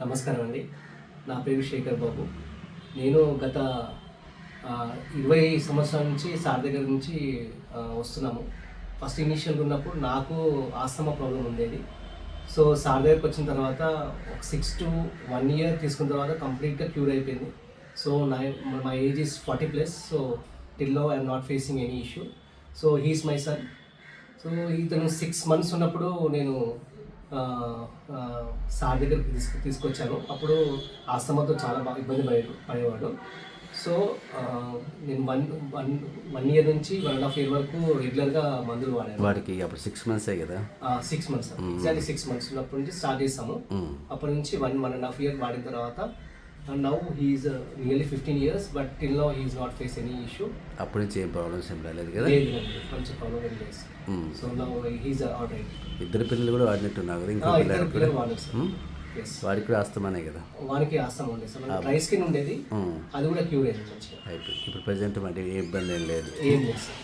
నమస్కారం అండి. నా పేరు శేఖర్ బాబు. నేను గత 20 సంవత్సరాల నుంచి సార్ దగ్గర నుంచి వస్తున్నాము. ఫస్ట్ ఇనీషియల్గా ఉన్నప్పుడు నాకు ఆస్తమా ప్రాబ్లం ఉండేది. సో సార్ దగ్గరికి వచ్చిన తర్వాత ఒక 6 to 1 year తీసుకున్న తర్వాత కంప్లీట్గా క్యూర్ అయిపోయింది. So my age is 40+. So till now I'm not facing any issue. So he's my son. So ఇతను 6 months ఉన్నప్పుడు నేను సార్ దగ్గరికి తీసుకొచ్చాను. అప్పుడు ఆస్తమాతో చాలా బాగా ఇబ్బంది పడేవాడు. సో నేను వన్ ఇయర్ నుంచి 1.5 year వరకు రెగ్యులర్గా మందులు వాడాను. వాడికి అప్పుడు 6 months కదా? 6 months, ఎగ్జాక్ట్లీ 6 months ఉన్నప్పటి నుంచి స్టార్ట్ చేస్తాము. అప్పటి నుంచి 1.5 year వాడిన తర్వాత now he's nearly 15 years, but till now he's not face any issue. అప్పటి నుంచి ఏం ప్రాబ్లమ్స్ ఏం రాలేదు కదా? కొంచెం ప్రాబ్లం ఏం లేదు. So now he's alright. ఇద్దరు పిల్లలు కూడా వాడినట్టున్నారు కదా? ఇంకో పిల్లలు వాడికి కూడా ఆస్తమానే కదా? వానికి ఆస్తమా ఉండేది సార్, డ్రై స్కిన్ ఉండేది, అది కూడా క్యూర్ అయింది మంచిగా అయిపోయింది. ఇప్పుడు ప్రెజెంట్ అంటే ఏ ఇబ్బంది ఏం లేదు. ఏం లేదు సార్.